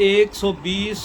120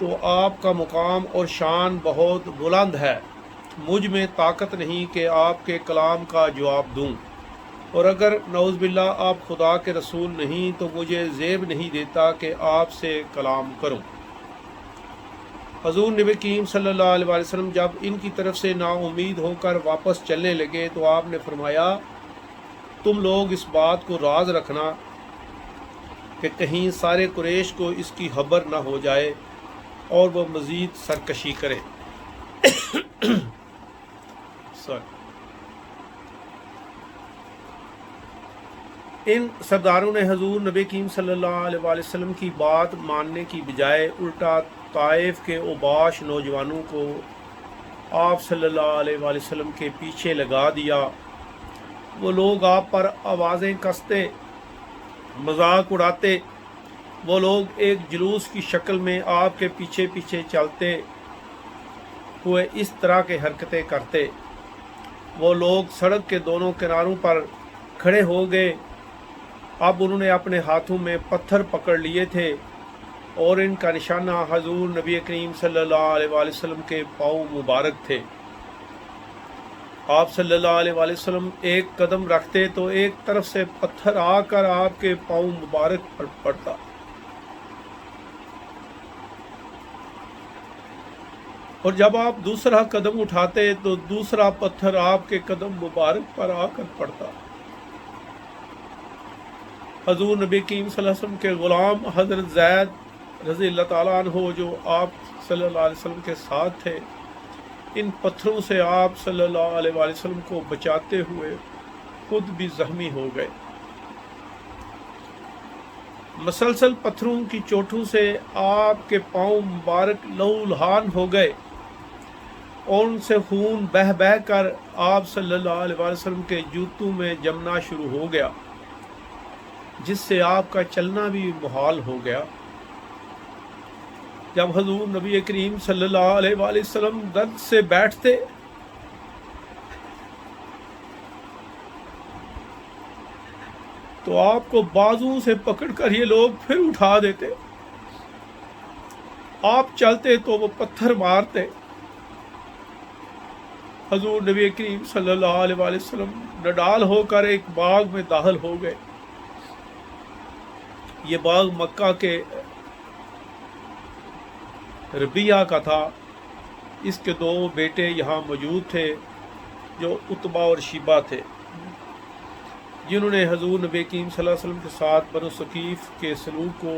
تو آپ کا مقام اور شان بہت بلند ہے، مجھ میں طاقت نہیں کہ آپ کے کلام کا جواب دوں، اور اگر نعوذ باللہ آپ خدا کے رسول نہیں تو مجھے زیب نہیں دیتا کہ آپ سے کلام کروں۔ حضور نبی کریم صلی اللہ علیہ وسلم جب ان کی طرف سے نا امید ہو کر واپس چلنے لگے تو آپ نے فرمایا، تم لوگ اس بات کو راز رکھنا کہ کہیں سارے قریش کو اس کی خبر نہ ہو جائے اور وہ مزید سرکشی کرے۔ ان سرداروں نے حضور نبی کریم صلی اللہ علیہ وسلم کی بات ماننے کی بجائے الٹا طائف کے اوباش نوجوانوں کو آپ صلی اللہ علیہ وسلم کے پیچھے لگا دیا۔ وہ لوگ آپ پر آوازیں کستے، مذاق اڑاتے، وہ لوگ ایک جلوس کی شکل میں آپ کے پیچھے پیچھے چلتے ہوئے اس طرح کے حرکتیں کرتے۔ وہ لوگ سڑک کے دونوں کناروں پر کھڑے ہو گئے۔ اب انہوں نے اپنے ہاتھوں میں پتھر پکڑ لیے تھے اور ان کا نشانہ حضور نبی کریم صلی اللہ علیہ وسلم کے پاؤں مبارک تھے۔ آپ صلی اللہ علیہ وسلم ایک قدم رکھتے تو ایک طرف سے پتھر آ کر آپ کے پاؤں مبارک پر پڑتا، اور جب آپ دوسرا قدم اٹھاتے تو دوسرا پتھر آپ کے قدم مبارک پر آ کر پڑتا۔ حضور نبی کریم صلی اللہ علیہ وسلم کے غلام حضرت زید رضی اللہ تعالیٰ عنہ جو آپ صلی اللہ علیہ وسلم کے ساتھ تھے، ان پتھروں سے آپ صلی اللہ علیہ وسلم کو بچاتے ہوئے خود بھی زخمی ہو گئے۔ مسلسل پتھروں کی چوٹوں سے آپ کے پاؤں مبارک لہو لہان ہو گئے اور ان سے خون بہہ بہہ کر آپ صلی اللہ علیہ وسلم کے جوتوں میں جمنا شروع ہو گیا، جس سے آپ کا چلنا بھی محال ہو گیا۔ جب حضور نبی کریم صلی اللہ علیہ وسلم درد سے بیٹھتے تو آپ کو بازوں سے پکڑ کر یہ لوگ پھر اٹھا دیتے، آپ چلتے تو وہ پتھر مارتے۔ حضور نبی کریم صلی اللہ علیہ وسلم نڈال ہو کر ایک باغ میں داخل ہو گئے۔ یہ باغ مکہ کے ربیہ کا تھا۔ اس کے دو بیٹے یہاں موجود تھے جو عتبہ اور شیبہ تھے، جنہوں نے حضور نبی کریم صلی اللہ علیہ وسلم کے ساتھ بنو ثقیف کے سلوک کو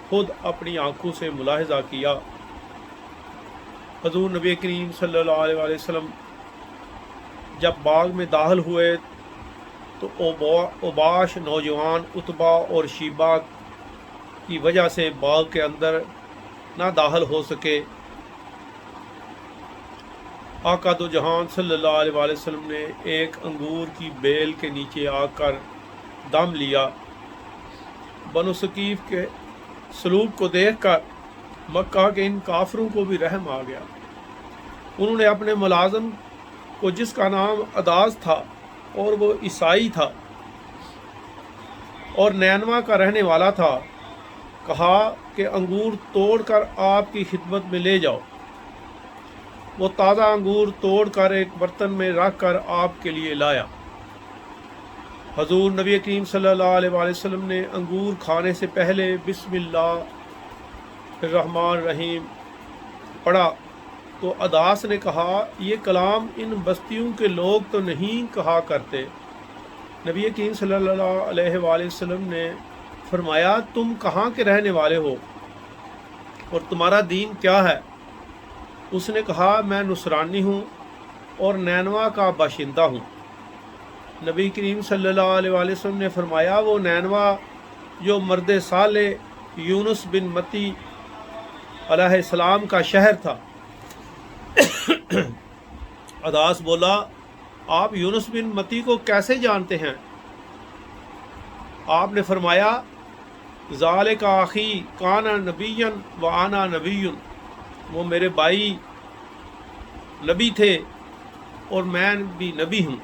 خود اپنی آنکھوں سے ملاحظہ کیا۔ حضور نبی کریم صلی اللہ علیہ وسلم جب باغ میں داخل ہوئے تو اوباش نوجوان عتبہ اور شیبہ کی وجہ سے باغ کے اندر نہ داخل ہو سکے۔ آقا دو جہان صلی اللہ علیہ وسلم نے ایک انگور کی بیل کے نیچے آ کر دم لیا۔ بنو ثقیف کے سلوک کو دیکھ کر مکہ کے ان کافروں کو بھی رحم آ گیا۔ انہوں نے اپنے ملازم کو، جس کا نام اداس تھا اور وہ عیسائی تھا اور نینوا کا رہنے والا تھا، کہا کہ انگور توڑ کر آپ کی خدمت میں لے جاؤ۔ وہ تازہ انگور توڑ کر ایک برتن میں رکھ کر آپ کے لیے لایا۔ حضور نبی کریم صلی اللہ علیہ وسلم نے انگور کھانے سے پہلے بسم اللہ الرحمن الرحیم پڑھا تو اداس نے کہا، یہ کلام ان بستیوں کے لوگ تو نہیں کہا کرتے۔ نبی کریم صلی اللہ علیہ وسلم نے فرمایا، تم کہاں کے رہنے والے ہو اور تمہارا دین کیا ہے؟ اس نے کہا، میں نصرانی ہوں اور نینوا کا باشندہ ہوں۔ نبی کریم صلی اللہ علیہ وسلم نے فرمایا، وہ نینوا جو مرد صالح یونس بن متی علیہ السلام کا شہر تھا۔ اداس بولا، آپ یونس بن متی کو کیسے جانتے ہیں؟ آپ نے فرمایا، ذالک اخی کان نبی و انا نبی، وہ میرے بھائی نبی تھے اور میں بھی نبی ہوں۔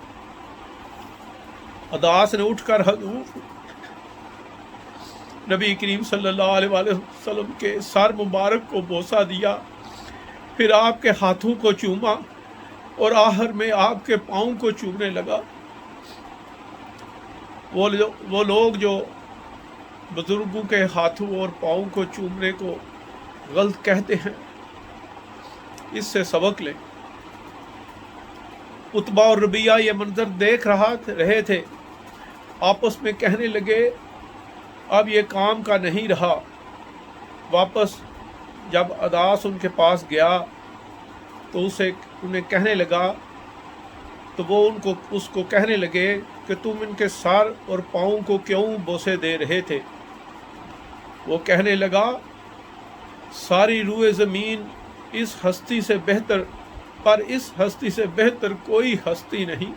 اداس نے اٹھ کر نبی کریم صلی اللہ علیہ وآلہ وسلم کے سر مبارک کو بوسہ دیا، پھر آپ کے ہاتھوں کو چوما اور آخر میں آپ کے پاؤں کو چومنے لگا۔ وہ لوگ جو بزرگوں کے ہاتھوں اور پاؤں کو چومنے کو غلط کہتے ہیں، اس سے سبق لیں۔ عتبہ اور ربیعہ یہ منظر دیکھ رہے تھے، آپس میں کہنے لگے اب یہ کام کا نہیں رہا۔ واپس جب عداس ان کے پاس گیا تو انہیں کہنے لگا، تو وہ اس کو کہنے لگے کہ تم ان کے سر اور پاؤں کو کیوں بوسے دے رہے تھے؟ وہ کہنے لگا ساری روئے زمین اس ہستی سے بہتر کوئی ہستی نہیں۔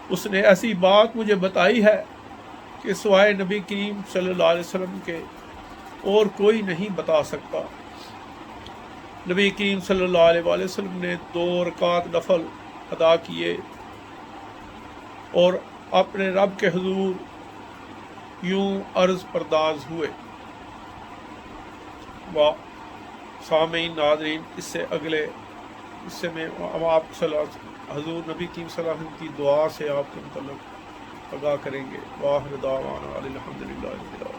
اس نے ایسی بات مجھے بتائی ہے کہ سوائے نبی کریم صلی اللہ علیہ وسلم کے اور کوئی نہیں بتا سکتا۔ نبی کریم صلی اللہ علیہ وآلہ وسلم نے 2 رکعت نفل ادا کیے اور اپنے رب کے حضور یوں عرض پرداز ہوئے۔ سامعین ناظرین، اس سے میں آپ حضور نبی کریم صلی اللہ علیہ وسلم کی دعا سے آپ کے متعلق آگاہ کریں گے۔ واخر دعوانا الحمدللہ رب العالمین۔